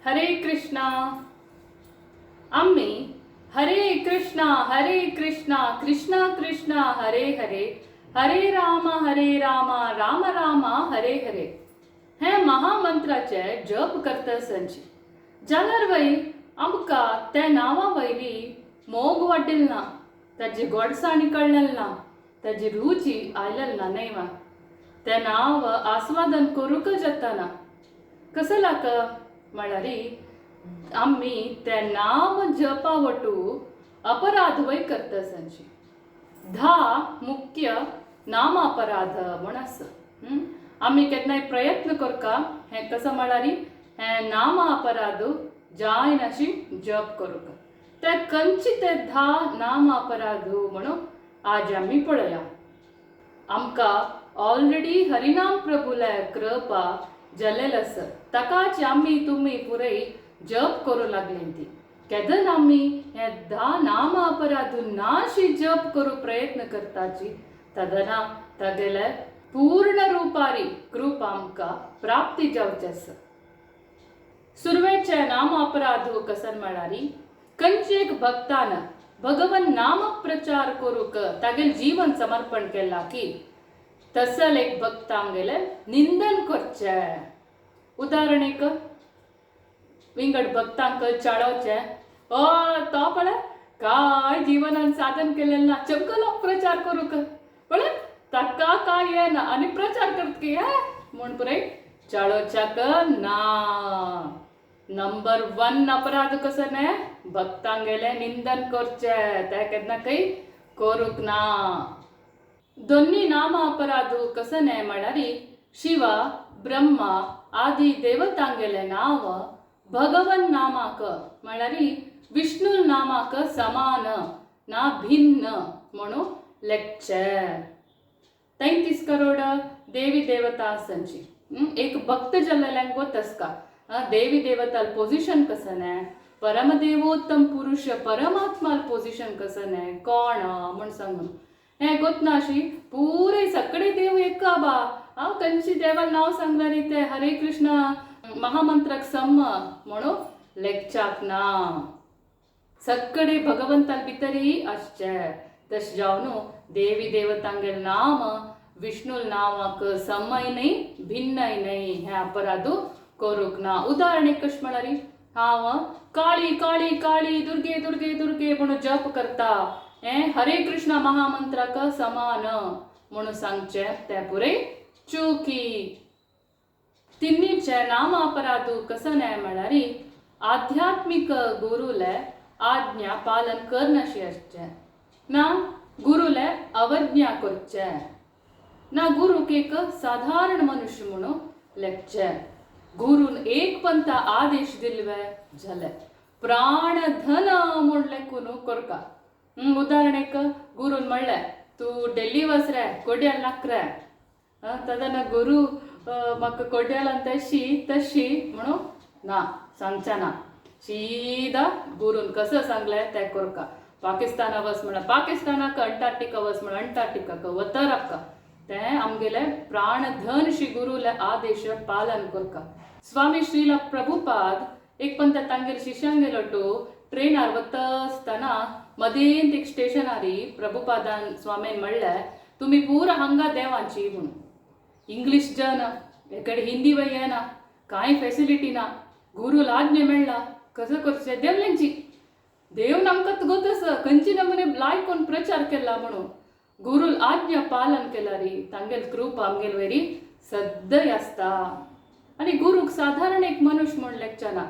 हरे कृष्णा. आम्ही हरे कृष्णा कृष्णा कृष्णा हरे हरे हरे राम राम राम हरे हरे हे महामंत्राचे जप करतसंची जाल्यार वय आमकां त्या नांवा वयली मोग वाटिल ना, ताजी गोडसाण कळलेल ना, ताजी रुची आयलेल ना न्हय वा. ते नांव आस्वादन करूंकच येतना कसं लाक म्हळ्यार आम्ही ते नाम जपावटू अपराध वय करतसंची 10 मुख्य नाम अपराध म्हण आसा. आम्ही केन्नाय प्रयत्न करका हे कसं म्हळ्यार हे नाम अपराध जायन अशी जप करूक ते खंयची ते 10 नाम अपराध म्हणून आज आम्ही पळया. आमकां ऑलरेडी हरिनाम प्रभूले कृपा जालेल आसा, ताकाच आम्ही तुमी पुरय जप करू लागली ती. केदन आम्ही हे 10 नाम अपराध नाशी जप करू प्रयत्न करताची तदना तागेले पूर्ण रूपारी कृपा आमकां प्राप्ती जावचे आसा. सुरवेचे नाम अपराध कसन म्हळ्यार खंयचेक भक्तान भगवन नाम प्रचार करूक तागेले जीवन समर्पण केला की तसल एक भक्तांगेले निंदन करचे. उदाहरण एक विंगड भक्तांक चाळोवचे, ओ तो पळय काय जीवनान साधन केलेलं ना, चमकलो प्रचार करूक पळय ताका काय येना आनी प्रचार करत की म्हण पुरय चाळोवच्याक ना. नंबर 1 अपराध कसो ने भक्तांगेले निंदन करचे, ते केन्ना काही करूक ना. दोन्ही नाम अपराध कसो ने म्हळ्यार शिवा ब्रह्मा आदी देवतांगेले नाव भगवन नामाक म्हळ्यार विष्णू नामाक समान ना भिन्न म्हणून लेखचे. 33 करोड देवी देवता आसंची. एक भक्त जाल्ल्यांक गोतस का देवी देवताल पोजिशन कसं ने, परमदेवोत्तम पुरुष परमात्माल पोजिशन कसं ने कोण म्हण सांगून हे गोतना अशी पुरे सगळे देव एक बा. हांव खंयची देवाल नांव सांगल्यार ते हरे कृष्ण महामंत्राक सम म्हणून लेखच्याक ना. सगळे भगवंताल भितरी आसचे. तशें जावन देवी देवतांगेल नाम विष्णू नावाक समय न्हय भिन्नय न्हय हे अपराध करूक ना. उदाहरण एक कशें म्हळ्यार हांव काळी काळी काळी दुर्गे दुर्गे दुर्गे म्हणून जप करता हे हरे कृष्ण महामंत्राक समान म्हणून सांगचे ते पुरे चुकी. तिन्नीचे नाम अपराध कसं ने म्हळ्यार आध्यात्मिक गुरुले आज्ञा पालन करनाशी आसचे ना, गुरुले अवज्ञा करचे ना, गुरुक एक साधारण मनुष्य म्हणून लेखचे. गुरुन एक पंथ आदेश दिल्वे जाले प्राण धन म्हूण लेखून करका. उदाहरण एक गुरुन म्हणलें तू डेल्ली वच रे कोड्याल नाक रे, तदना गुरु म्हाका कोड्यालान तशी म्हणून ना सांगचे ना. सीधा गुरुन कसं सांगलें तें करका. पाकिस्ताना वच म्हळ्यार पाकिस्तानाक, अंटार्क्टिका वच म्हळ्यार अंटार्क्टिकाक वतराका. तें आमगेले प्राण धन श्री गुरुले आदेश पालन करका. स्वामी श्रीला प्रभुपाद एक पंत तांगेर शिश्यांगेलो तो ट्रेनार वता आसतना मदींत एक स्टेशनारी प्रभुपादान स्वामीन म्हणलें तुमी पुरा हांगा देवांची म्हणून. इंग्लीश जाना एकडे हिंदी वय येना, कांय फॅसिलिटी ना, गुरुल आज्ञा मेळ्ळा कसं करचें देवल्यांची. देव आमकां गोतस खंयची नमुने लायक कोण प्रचार केला म्हणून गुरुल आज्ञा पालन केला री तांगेल कृपा आमगेल वरी सद्दय आसता. आनी गुरूक साधारण एक मनुष्य म्हण लेखचे ना.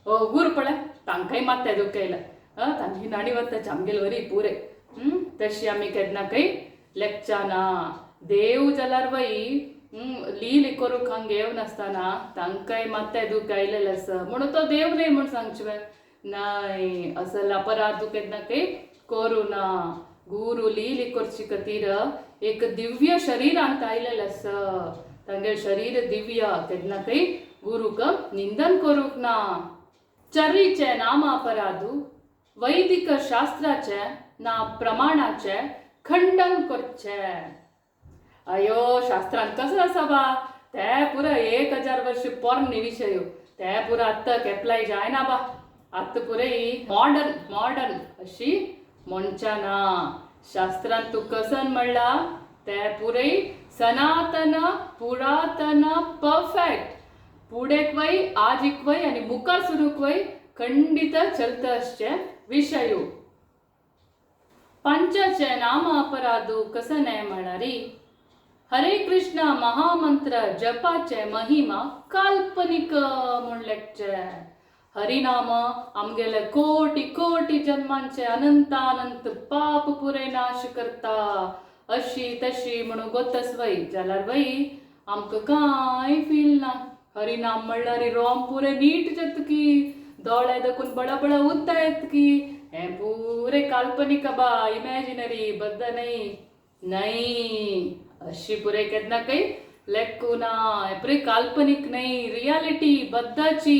ओ गुरू पळय तांकांय मात ते दुखयला तांची नाडी वता आमगेल वरी पुरे. तशी आमी केन्ना काही लेखचा ना. देव जाल्यार वय लील करूंक हांगा येव नासतना तांकांय मात ते दूख आयलेलें आसा म्हणून तो देव न्हय म्हूण सांगचे न्हय. असल अपराध केन्ना काही करूं ना. गुरु लील करचे खातीर एक दिव्य शरीरांत आयलेलें आसा. तांगेल शरीर दिव्य केन्ना काही गुरुक निंदन करूंक ना. चर्रीचे नाम अपराध वैदिक शास्त्राचे ना प्रमाणाचे खंडन करचे. अयो शास्त्रांत कसं आसा बा ते पुरो 1000 वर्ष पोरणे विशय ते पुरो आत्ताक एप्लाय जायना बा आत्ता पुरे मॉडर्न मॉडर्न अशी म्हणच्याना शास्त्रांत तू कसन म्हणला ते पुरे सनातन पुरातन परफेक्ट पुढेक वय आजिक वय आणि मुखार सुरूक वय खंडित चलत असचे विषय पंचाचे नाम अपराधू कसने म्हणारी हरे कृष्ण महामंत्र जपाचे महिमा काल्पनिक म्हणलेचे हरिनाम आमगेले कोटी कोटी जन्मांचे अनंतानंत पाप पुरे नाश करता अशी तशी म्हणून गोतस वय जाल्यार वय आमक काय फील ना हरिनाम म्हणल्यार रोम पुरे नीट जात की दोळे देखून बळबळ उदता येत की हे पुरे काल्पनिक बा इमॅजिनरी बद्द नाही अशी पुरे केदना काही लेक्कू ना हे पुरे काल्पनिक नाही रियालिटी बद्दाची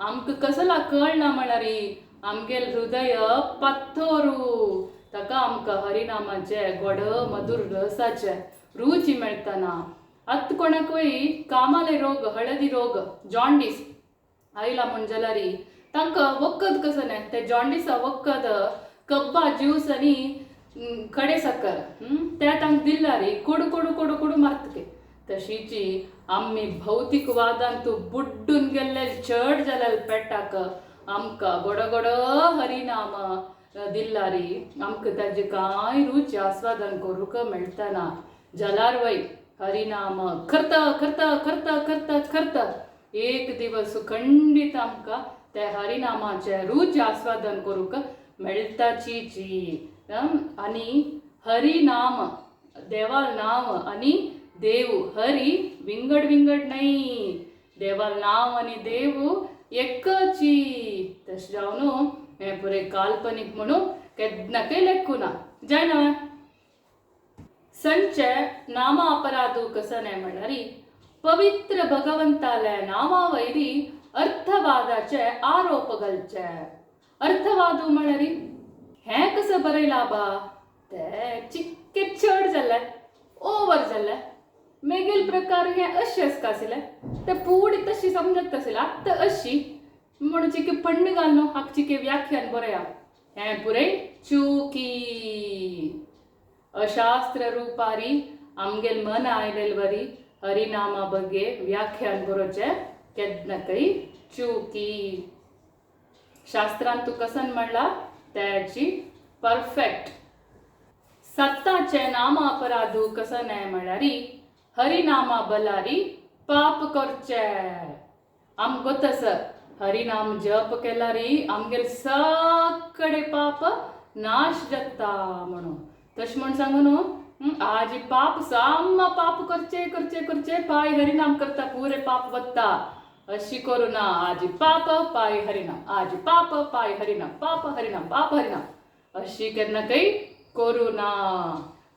आमक कसला कळना म्हणारी आमगेल हृदय पत्थोरू ताका आमकां हरिनामाचे गोड मधुर रसाचे रुची मेळटना आत कोणाक वय कामाले रोग हळदी रोग जॉन्डिस आयला म्हण जाल्यार तांकां वखद कसं नाही ते जॉन्डिसा वखद कब्बा ज्यूस आनी खडे साकर ते तांकां दिला रे कोडू कोडू कोडू कोडू मारतके तशीची आम्ही भौतिकवादांत बुड्डून गेल्ले चड जाल्यार पेटाक आमकां गोड गोड हरिनाम दिला रे आमकां ताजे कांय रुच आस्वादन करूंक मेळटना जाल्यार वय हरिनाम करता करता करता करता करता एक दिवस खंडीत आमकां त्या हरिनामाचे रुच आस्वादन करूंक मेळटाची आनी हरिनाम देवाल नाव आनी देव हरी विंगड विंगड नाही देवाल नाव आनी देव एकची तशें जावन हे पुरे काल्पनिक म्हणून केन्नाकय लेखू ना जायना संचे नाम अपराधू कसने म्हणल्यारी पवित्र भगवंताले नामा वैरी अर्थवादाचे आरोप घालचे अर्थवादू म्हणारी हे कसं बरयला बा ते चिक्के चड जाले ओवर जाले मेगेल प्रकार हे अशेच आसले ते पुढे तशी समजत आसले आत्ता अशी म्हणून चिके पण्ण घालनो हाक चिके व्याख्यान बरया हे पुरे चुकी अशास्त्र रूपारी आमगेल मन आयलेल वरी हरिनामा बगे व्याख्यान बरोचे केन्नाकय चुकी शास्त्रांत तू कसन म्हणला त्याची परफेक्ट सत्ताचे नाम अपराधू कसने म्हणारी हरिनामा बलारी पाप करचे आम गोतस हरिनाम जप केलारी आमगेल सगळे पाप नाश जाता म्हणून तश म्हण सांगू न्हू आज पाप साम्मा पाप करचे करचे करचे पाय हरिनाम करता पुरे पाप वत्ता अशी करू ना आज पाप पाय हरिनाम आज पाप पाय हरिनाम पाप हरिनाम अशी केन्ना काही करू ना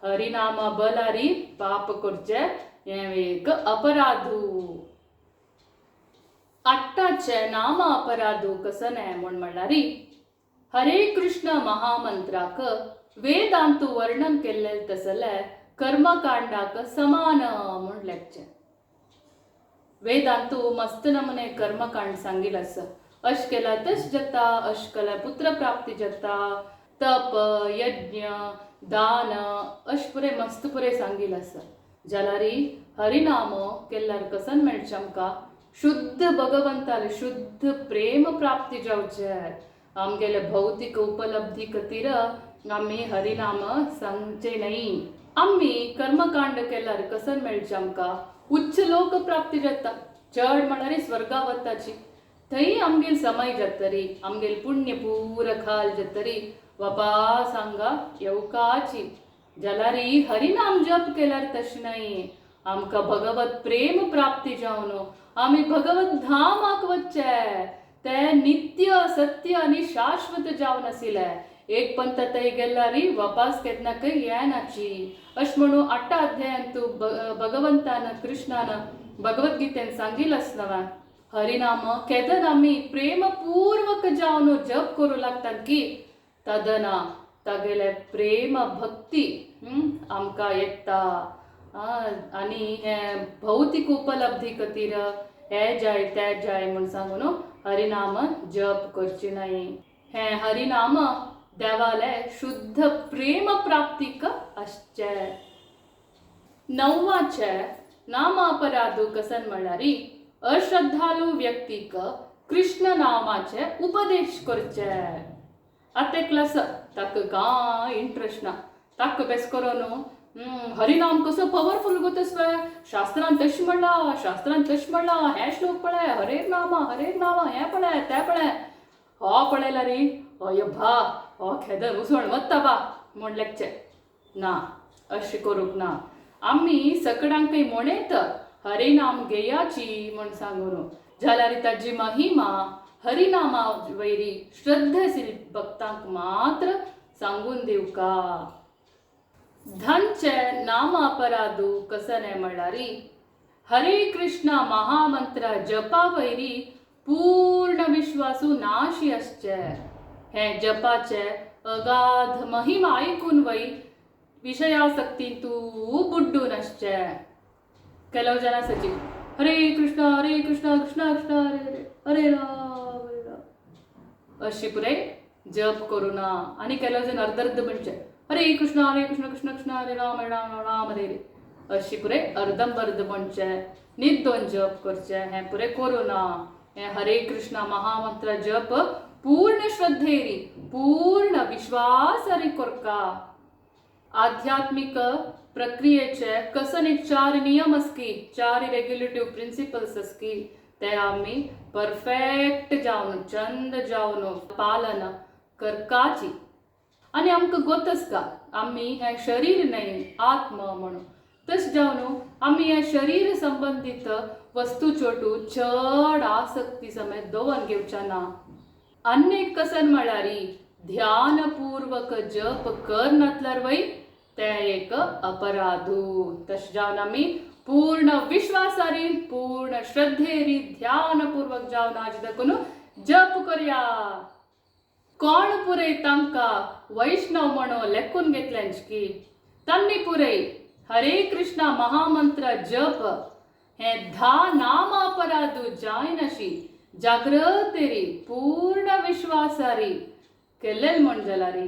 हरिनाम बलारी पाप करचे हे एक अपराधू आट्टाचे नाम अपराधू कसने म्हणल्यारी हरे कृष्ण महामंत्राक वेदांतू वर्णन केले तसले कर्मकांडाक समान म्हण लेखचे वेदांतू मस्त नमने कर्मकांड सांगिल आसा अश केला तश जाता अश केला पुत्र प्राप्ती जाता तप यज्ञ दान अश पुरे मस्त पुरे सांगिल आसा जाल्यारी हरिनाम केल्यार कसन मेळचे आमकां शुद्ध भगवंताले शुद्ध प्रेम प्राप्ती जावचे आमगेले भौतिक उपलब्धी खातीर आम्ही हरिनाम सांगचे नाही आम्ही कर्मकांड केल्यार कसन मेळचे आमकां उच्च लोक प्राप्ती जाता चड म्हणारी स्वर्गावताची थंय आमगेल समय जातरी आमगेल पुण्य पूर खाल जातरी वापास हांगा येवकाची जाल्यारी हरिनाम जप केल्यार तशें नाही आमकां भगवत प्रेम प्राप्ती जावन आमी भगवत धामाक वच्चे ते नित्य सत्य आनी शाश्वत जावन आशिल्ले एक पंत थंय गेल्यारी वापास केन्नाकय येनाची अश म्हणून 8 अध्यायान तू भगवंतान कृष्णान भगवद्गीतेन सांगिल आसना हरिनाम केदन आमी प्रेमपूर्वक जावन जप करू लागतात की तदना तागेले प्रेम भक्ती आमकां येता आनी हे भौतिक उपलब्धी खातीर हे जाय ते जाय म्हूण सांगून हरिनाम जप करची नाही. हे हरिनाम देवाले शुद्ध प्रेम प्राप्तीक आसचे. नववाचे नाम अपराधू कसन म्हळ्यारी अश्रद्धालू व्यक्तीक कृष्ण नामाचे उपदेश करचे. आते क्लास ताक काय इंटरेस्ट ना, ताक बेस करून हरिनाम कसो पॉवरफुल गो तसवे, शास्त्रान तश म्हणला, हे श्लोक पळय, हरेर नामा हे पळय ते पळय, हो पळयला रे, अय भा हो खेदर उसवण वत्ता बा म्हण लेकचे ना. अशें करूंक ना. आम्ही सगळ्यांकय म्हणेत हरिनाम घेयाची म्हण सांगून, जाल्यार ताजी महिमा हरिनामा वैरी श्रद्धेशील भक्तांक मात्र सांगून दिवका. धनचे नाम अपराधू कसने म्हळ्यारी हरे कृष्णा महामंत्र जपा वैरी पूर्ण विश्वासू नाशी असचे. हे जपाचे अगाध महिमा ऐकून वै विषयासक्ती तू बुड्डून असचे. केलो जन सची हरे कृष्ण कृष्ण कृष्ण हरे हरे हरे राम अशी पुरे जप करू ना. आणि केलो जन अर्ध म्हणचे हरे कृष्ण कृष्ण कृष्ण हरे राम राम हरे हरे अशी पुरे अर्धंबर्ध म्हणचे. न्हीद दोन जप करचे. हे पुरे करू ना. हे हरे कृष्ण महामंत्र जप पूर्ण श्रद्धेरी पूर्ण विश्वासारी करका. आध्यात्मिक प्रक्रियेचे कसन एक 4 नियम असकी, 4 रेग्युलेटिव्ह प्रिन्सिपल्स असकी, ते आम्ही परफेक्ट जावन चंद जावन पालन करकाची. आणि आमकां गोतच का आम्ही हे शरीर नाही आत्म म्हणून. तस जावन आम्ही हे शरीर संबंधित वस्तू छोटू चड आसक्ती समेत दोवन घेवच्या ना. अन्य कसन म्हळ्यारी ध्यानपूर्वक जप करनातल्यार वै ते एक अपराधू. तश जावन आम्ही पूर्ण विश्वासारी पूर्ण श्रद्धेरी ध्यानपूर्वक जावन आज देखून जप करया. कोण पुरे तांका वैष्णव म्हणून लेखून घेतल्यांच की तांणी पुरे हरे कृष्णा महामंत्र जप हे 10 नाम अपराधू जायनशी जागृतेरी पूर्ण विश्वासारी केलेल म्हण जाल्यारी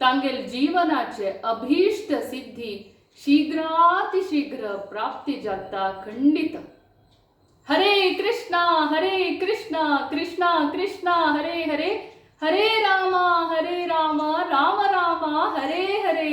तांगेल जीवनाचे अभीष्ट सिद्धी शीघ्रातिशीघ्र प्राप्ती जाता खंडित. हरे कृष्णा कृष्णा कृष्णा हरे हरे हरे रामा राम राम हरे हरे.